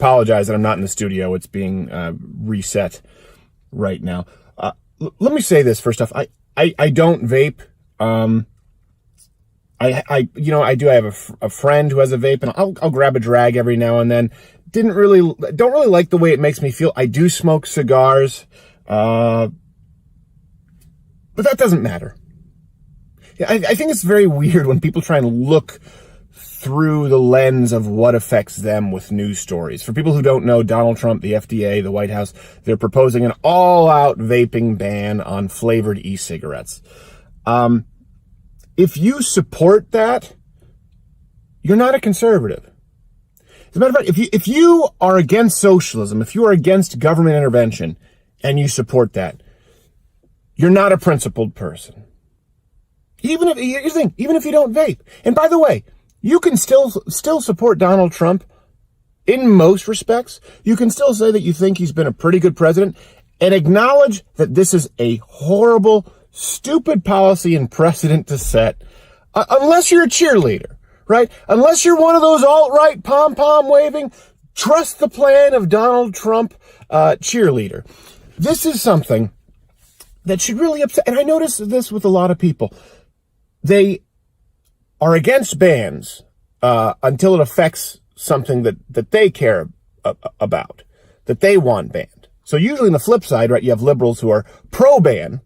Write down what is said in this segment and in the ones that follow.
apologize that I'm not in the studio. It's being reset right now. Let me say this first off. I don't vape. I do have a friend who has a vape, and I'll grab a drag every now and then. Don't really like the way it makes me feel. I do smoke cigars, but that doesn't matter. I think it's very weird when people try and look through the lens of what affects them with news stories. For people who don't know, Donald Trump, the FDA, the White House, they're proposing an all-out vaping ban on flavored e-cigarettes. If you support that, you're not a conservative. As a matter of fact, if you are against socialism, if you are against government intervention, and you support that, you're not a principled person. Here's the thing, even if you don't vape. And by the way, you can still support Donald Trump in most respects. You can still say that you think he's been a pretty good president and acknowledge that this is a horrible, stupid policy and precedent to set, unless you're a cheerleader, right? Unless you're one of those alt-right pom-pom waving, trust the plan of Donald Trump cheerleader. This is something that should really upset, and I notice this with a lot of people. They are against bans until it affects something that they care about, that they want banned. So usually on the flip side, right, you have liberals who are pro-ban,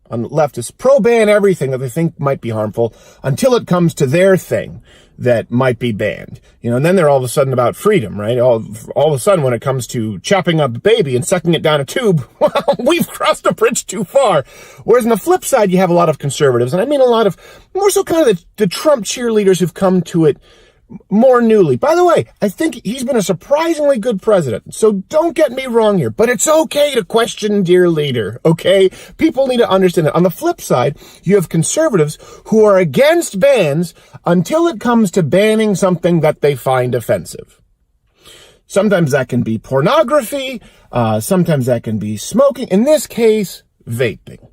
on the leftists, pro-ban everything that they think might be harmful until it comes to their thing that might be banned. And then they're all of a sudden about freedom, right? All of a sudden when it comes to chopping up a baby and sucking it down a tube, well, we've crossed a bridge too far. Whereas on the flip side, you have a lot of conservatives, and I mean a lot of, more so kind of the Trump cheerleaders who've come to it more newly. By the way, I think he's been a surprisingly good president, so don't get me wrong here, but it's okay to question dear leader, okay? People need to understand that. On the flip side, you have conservatives who are against bans until it comes to banning something that they find offensive. Sometimes that can be pornography, sometimes that can be smoking, in this case, vaping.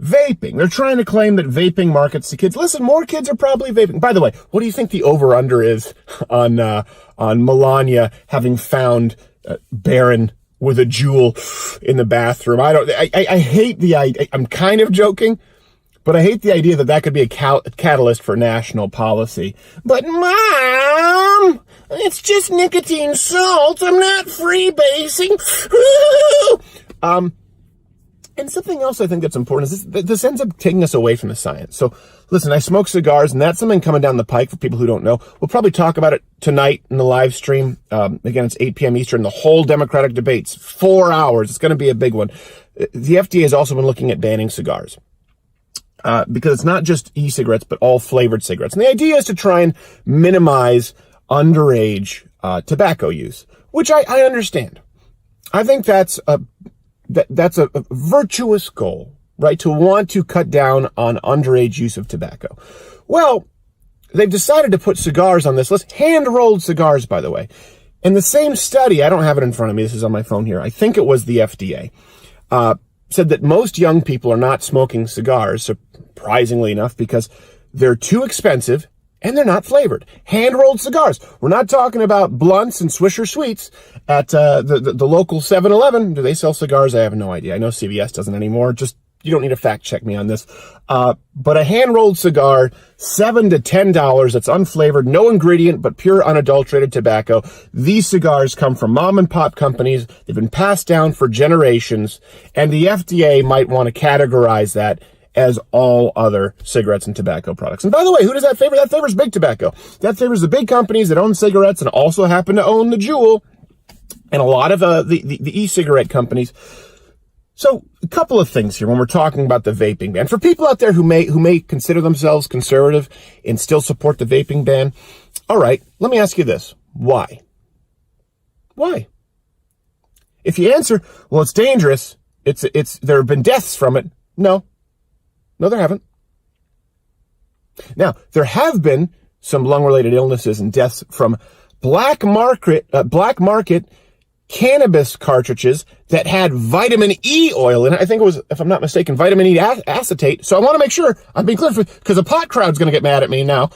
Vaping. They're trying to claim that vaping markets to kids. Listen, more kids are probably vaping. By the way, what do you think the over-under is on Melania having found Barron with a jewel in the bathroom? I hate the idea. I'm kind of joking, but I hate the idea that could be a catalyst for national policy. But Mom, it's just nicotine salt. I'm not freebasing. And something else I think that's important is this ends up taking us away from the science. So listen, I smoke cigars, and that's something coming down the pike for people who don't know. We'll probably talk about it tonight in the live stream. Again, it's 8 p.m. Eastern. The whole Democratic debate's 4 hours. It's going to be a big one. The FDA has also been looking at banning cigars. Because it's not just e-cigarettes, but all flavored cigarettes. And the idea is to try and minimize underage tobacco use, which I understand. I think that's a virtuous goal, right? To want to cut down on underage use of tobacco. Well, they've decided to put cigars on this list, hand-rolled cigars, by the way. And the same study, I don't have it in front of me, this is on my phone here, I think it was the FDA, said that most young people are not smoking cigars, surprisingly enough, because they're too expensive and they're not flavored. Hand-rolled cigars. We're not talking about blunts and Swisher Sweets at the local 7-Eleven. Do they sell cigars? I have no idea. I know CVS doesn't anymore. Just, you don't need to fact check me on this. But a hand-rolled cigar, $7 to $10, that's unflavored, no ingredient, but pure unadulterated tobacco. These cigars come from mom and pop companies. They've been passed down for generations, and the FDA might want to categorize that as all other cigarettes and tobacco products. And by the way, who does that favor? That favors big tobacco. That favors the big companies that own cigarettes and also happen to own the jewel, and a lot of the e-cigarette companies. So a couple of things here when we're talking about the vaping ban. For people out there who may consider themselves conservative and still support the vaping ban, all right, let me ask you this. Why? Why? If you answer, well, it's dangerous, there have been deaths from it. No, there haven't. Now, there have been some lung-related illnesses and deaths from black market cannabis cartridges that had vitamin E oil in it. I think it was, if I'm not mistaken, vitamin E acetate. So I want to make sure I'm being clear, because the pot crowd's going to get mad at me now.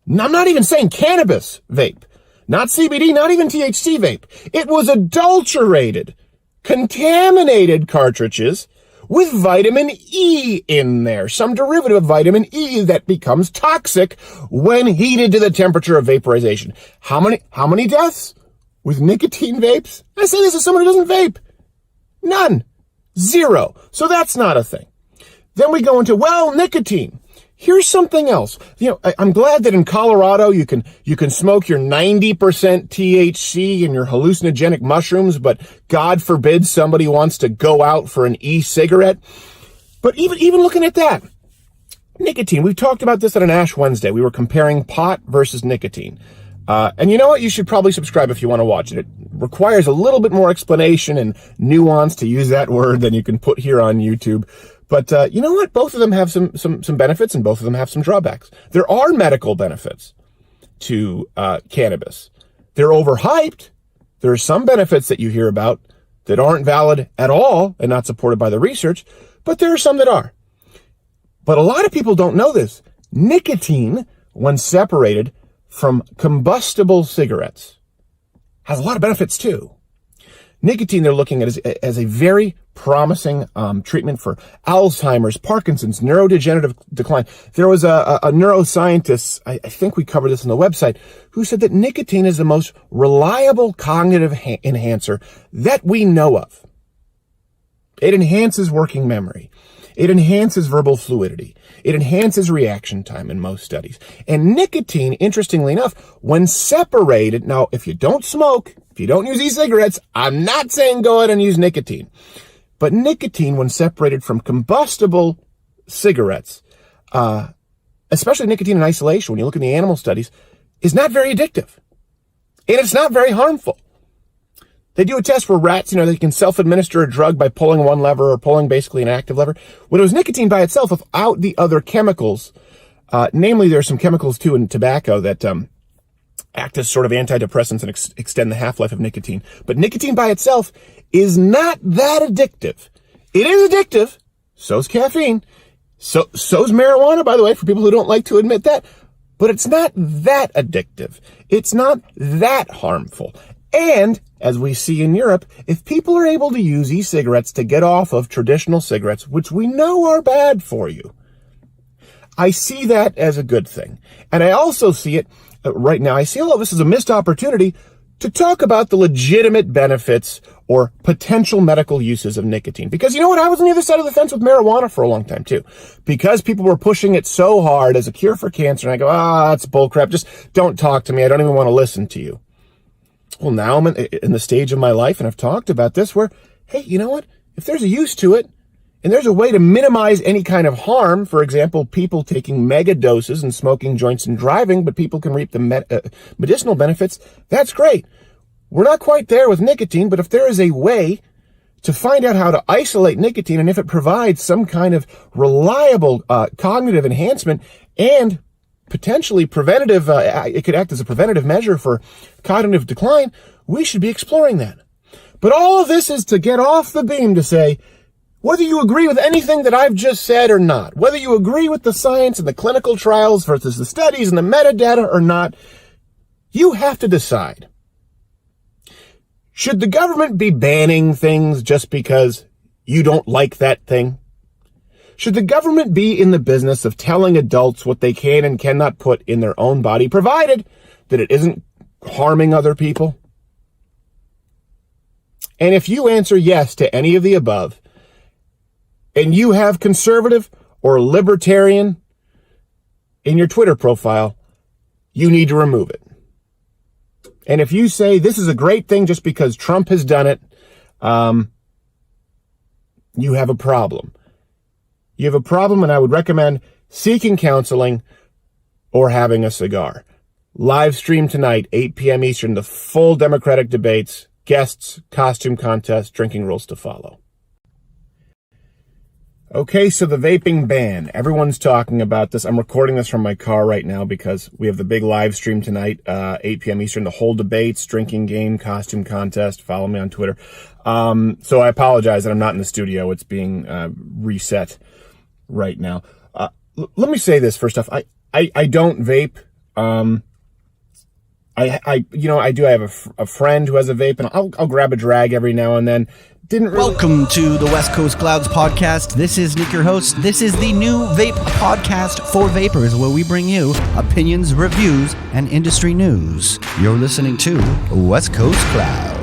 I'm not even saying cannabis vape. Not CBD, not even THC vape. It was adulterated, contaminated cartridges with vitamin E in there, some derivative of vitamin E that becomes toxic when heated to the temperature of vaporization. How many deaths with nicotine vapes? I say this as someone who doesn't vape. None. Zero. So that's not a thing. Then we go into, well, nicotine. Here's something else. I'm glad that in Colorado you can smoke your 90% THC and your hallucinogenic mushrooms, but God forbid somebody wants to go out for an e-cigarette. But even looking at that, nicotine, we've talked about this on an Ash Wednesday. We were comparing pot versus nicotine. And you know what? You should probably subscribe if you want to watch it. It requires a little bit more explanation and nuance to use that word than you can put here on YouTube. But you know what? Both of them have some benefits and both of them have some drawbacks. There are medical benefits to cannabis. They're overhyped. There are some benefits that you hear about that aren't valid at all and not supported by the research, but there are some that are. But a lot of people don't know this. Nicotine, when separated from combustible cigarettes, has a lot of benefits too. Nicotine they're looking at as a very promising treatment for Alzheimer's, Parkinson's, neurodegenerative decline. There was a neuroscientist, I think we covered this on the website, who said that nicotine is the most reliable cognitive enhancer that we know of. It enhances working memory. It enhances verbal fluidity. It enhances reaction time in most studies. And nicotine, interestingly enough, when separated, now if you don't smoke, if you don't use e-cigarettes, I'm not saying go ahead and use nicotine. But nicotine, when separated from combustible cigarettes, especially nicotine in isolation, when you look at the animal studies, is not very addictive. And it's not very harmful. They do a test where rats, they can self-administer a drug by pulling one lever or pulling basically an active lever. When it was nicotine by itself, without the other chemicals, namely there are some chemicals too in tobacco that act as sort of antidepressants and extend the half-life of nicotine. But nicotine by itself is not that addictive. It is addictive. So's caffeine. So's marijuana, by the way, for people who don't like to admit that. But it's not that addictive. It's not that harmful. And, as we see in Europe, if people are able to use e-cigarettes to get off of traditional cigarettes, which we know are bad for you, I see that as a good thing. And I also see it, right now, I see all of this as a missed opportunity to talk about the legitimate benefits or potential medical uses of nicotine. Because you know what? I was on the other side of the fence with marijuana for a long time, too. Because people were pushing it so hard as a cure for cancer, and I go, that's bullcrap. Just don't talk to me. I don't even want to listen to you. Well, now I'm in the stage of my life, and I've talked about this where, hey, you know what? If there's a use to it, and there's a way to minimize any kind of harm, for example, people taking mega doses and smoking joints and driving, but people can reap the medicinal benefits, that's great. We're not quite there with nicotine, but if there is a way to find out how to isolate nicotine, and if it provides some kind of reliable cognitive enhancement and potentially preventative, it could act as a preventative measure for cognitive decline, we should be exploring that. But all of this is to get off the beam to say, whether you agree with anything that I've just said or not, whether you agree with the science and the clinical trials versus the studies and the metadata or not, you have to decide. Should the government be banning things just because you don't like that thing? Should the government be in the business of telling adults what they can and cannot put in their own body, provided that it isn't harming other people? And if you answer yes to any of the above, and you have conservative or libertarian in your Twitter profile, you need to remove it. And if you say this is a great thing just because Trump has done it, you have a problem. You have a problem, and I would recommend seeking counseling or having a cigar. Live stream tonight, 8 p.m. Eastern, the full Democratic debates, guests, costume contest, drinking rules to follow. Okay, so the vaping ban. Everyone's talking about this. I'm recording this from my car right now because we have the big live stream tonight, 8 p.m. Eastern, the whole debates, drinking game, costume contest. Follow me on Twitter. So I apologize that I'm not in the studio. It's being reset right now. Let me say this first off. I don't vape. I do have a friend who has a vape, and I'll grab a drag every now and then. Welcome to the West Coast Clouds podcast. This is Nick, your host. This is the new vape podcast for vapors, where we bring you opinions, reviews, and industry news. You're listening to West Coast Clouds.